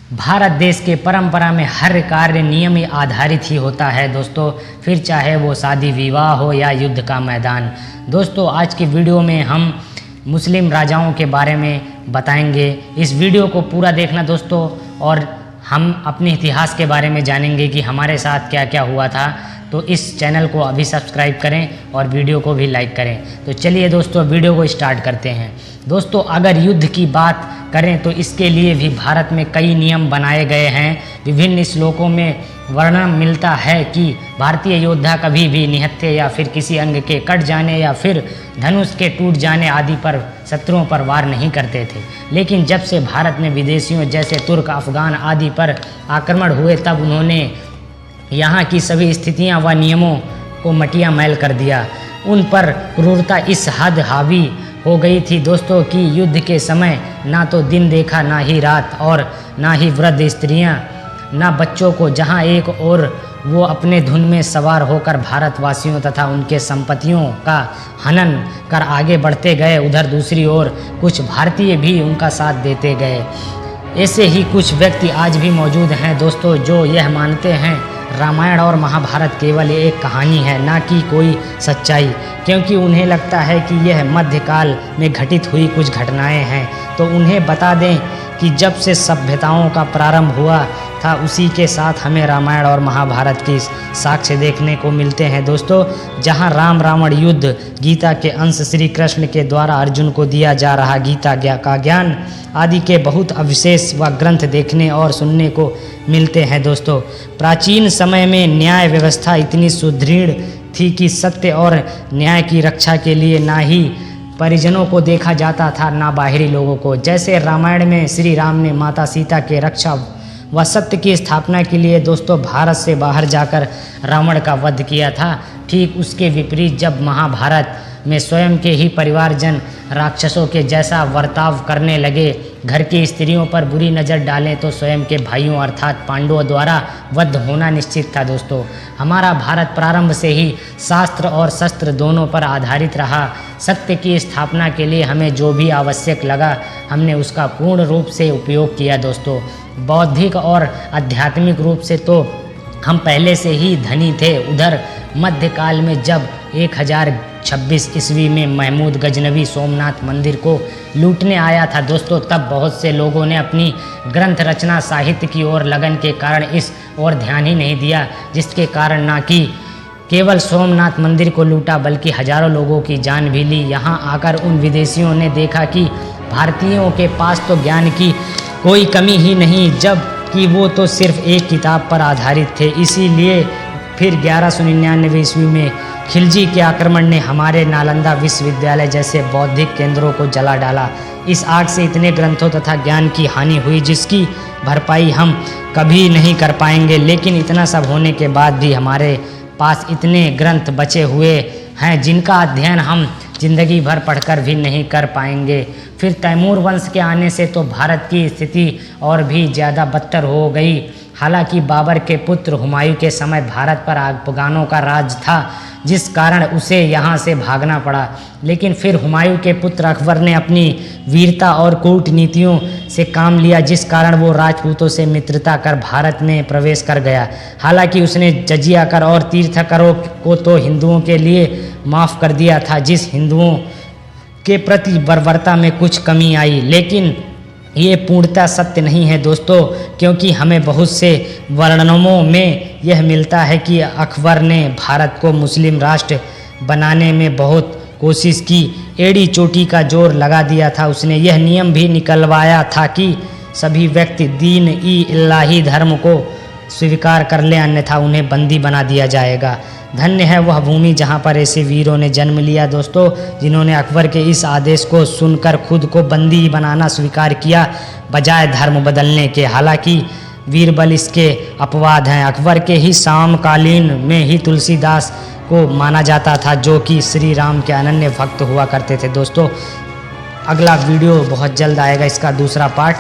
भारत देश के परंपरा में हर कार्य नियम आधारित ही होता है दोस्तों, फिर चाहे वो शादी विवाह हो या युद्ध का मैदान। दोस्तों आज की वीडियो में हम मुस्लिम राजाओं के बारे में बताएंगे। इस वीडियो को पूरा देखना दोस्तों, और हम अपने इतिहास के बारे में जानेंगे कि हमारे साथ क्या क्या हुआ था। तो इस चैनल को अभी सब्सक्राइब करें और वीडियो को भी लाइक करें। तो चलिए दोस्तों वीडियो को स्टार्ट करते हैं। दोस्तों अगर युद्ध की बात करें तो इसके लिए भी भारत में कई नियम बनाए गए हैं। विभिन्न श्लोकों में वर्णन मिलता है कि भारतीय योद्धा कभी भी निहत्थे या फिर किसी अंग के कट जाने या फिर धनुष के टूट जाने आदि पर शत्रुओं पर वार नहीं करते थे। लेकिन जब से भारत में विदेशियों जैसे तुर्क, अफगान आदि पर आक्रमण हुए तब उन्होंने यहाँ की सभी स्थितियाँ व नियमों को मटिया मैल कर दिया। उन पर क्रूरता इस हद हावी हो गई थी दोस्तों कि युद्ध के समय ना तो दिन देखा ना ही रात, और ना ही वृद्ध स्त्रियाँ ना बच्चों को। जहाँ एक और वो अपने धुन में सवार होकर भारतवासियों तथा उनके संपत्तियों का हनन कर आगे बढ़ते गए, उधर दूसरी ओर कुछ भारतीय भी उनका साथ देते गए। ऐसे ही कुछ व्यक्ति आज भी मौजूद हैं दोस्तों जो यह मानते हैं रामायण और महाभारत केवल एक कहानी है, ना कि कोई सच्चाई, क्योंकि उन्हें लगता है कि यह मध्यकाल में घटित हुई कुछ घटनाएं हैं। तो उन्हें बता दें कि जब से सभ्यताओं का प्रारंभ हुआ था उसी के साथ हमें रामायण और महाभारत की साक्ष्य देखने को मिलते हैं दोस्तों। जहां राम रावण युद्ध, गीता के अंश श्री कृष्ण के द्वारा अर्जुन को दिया जा रहा गीता का ज्ञान आदि के बहुत अविशेष व ग्रंथ देखने और सुनने को मिलते हैं दोस्तों। प्राचीन समय में न्याय व्यवस्था इतनी सुदृढ़ थी कि सत्य और न्याय की रक्षा के लिए ना ही परिजनों को देखा जाता था ना बाहरी लोगों को। जैसे रामायण में श्री राम ने माता सीता के रक्षा व सत्य की स्थापना के लिए दोस्तों भारत से बाहर जाकर रावण का वध किया था, ठीक उसके विपरीत जब महाभारत में स्वयं के ही परिवारजन राक्षसों के जैसा बर्ताव करने लगे, घर की स्त्रियों पर बुरी नज़र डालें, तो स्वयं के भाइयों अर्थात पांडवों द्वारा वध होना निश्चित था दोस्तों। हमारा भारत प्रारंभ से ही शास्त्र और शस्त्र दोनों पर आधारित रहा। सत्य की स्थापना के लिए हमें जो भी आवश्यक लगा हमने उसका पूर्ण रूप से उपयोग किया दोस्तों। बौद्धिक और आध्यात्मिक रूप से तो हम पहले से ही धनी थे। उधर मध्यकाल में जब 1026 ईस्वी में महमूद गजनवी सोमनाथ मंदिर को लूटने आया था दोस्तों, तब बहुत से लोगों ने अपनी ग्रंथ रचना साहित्य की ओर लगन के कारण इस ओर ध्यान ही नहीं दिया, जिसके कारण ना कि केवल सोमनाथ मंदिर को लूटा बल्कि हजारों लोगों की जान भी ली। यहाँ आकर उन विदेशियों ने देखा कि भारतीयों के पास तो ज्ञान की कोई कमी ही नहीं, जब कि वो तो सिर्फ एक किताब पर आधारित थे। इसीलिए फिर 1199 ईस्वी में खिलजी के आक्रमण ने हमारे नालंदा विश्वविद्यालय जैसे बौद्धिक केंद्रों को जला डाला। इस आग से इतने ग्रंथों तथा ज्ञान की हानि हुई जिसकी भरपाई हम कभी नहीं कर पाएंगे। लेकिन इतना सब होने के बाद भी हमारे पास इतने ग्रंथ बचे हुए हैं जिनका अध्ययन हम जिंदगी भर पढ़कर भी नहीं कर पाएंगे। फिर तैमूर वंश के आने से तो भारत की स्थिति और भी ज़्यादा बदतर हो गई। हालांकि बाबर के पुत्र हुमायूं के समय भारत पर अफगानों का राज था, जिस कारण उसे यहाँ से भागना पड़ा। लेकिन फिर हुमायूं के पुत्र अकबर ने अपनी वीरता और कूटनीतियों से काम लिया, जिस कारण वो राजपूतों से मित्रता कर भारत में प्रवेश कर गया। हालांकि उसने जजिया कर और तीर्थकरों को तो हिंदुओं के लिए माफ़ कर दिया था, जिस हिंदुओं के प्रति बर्बरता में कुछ कमी आई। लेकिन ये पूर्णतः सत्य नहीं है दोस्तों, क्योंकि हमें बहुत से वर्णनों में यह मिलता है कि अकबर ने भारत को मुस्लिम राष्ट्र बनाने में बहुत कोशिश की, एड़ी चोटी का जोर लगा दिया था। उसने यह नियम भी निकलवाया था कि सभी व्यक्ति दीन ई इलाही धर्म को स्वीकार कर ले, अन्यथा उन्हें बंदी बना दिया जाएगा। धन्य है वह भूमि जहाँ पर ऐसे वीरों ने जन्म लिया दोस्तों, जिन्होंने अकबर के इस आदेश को सुनकर खुद को बंदी बनाना स्वीकार किया बजाय धर्म बदलने के। हालांकि वीरबल इसके अपवाद हैं। अकबर के ही समकालीन में ही तुलसीदास को माना जाता था, जो कि श्री राम के अनन्य भक्त हुआ करते थे दोस्तों। अगला वीडियो बहुत जल्द आएगा, इसका दूसरा पार्ट।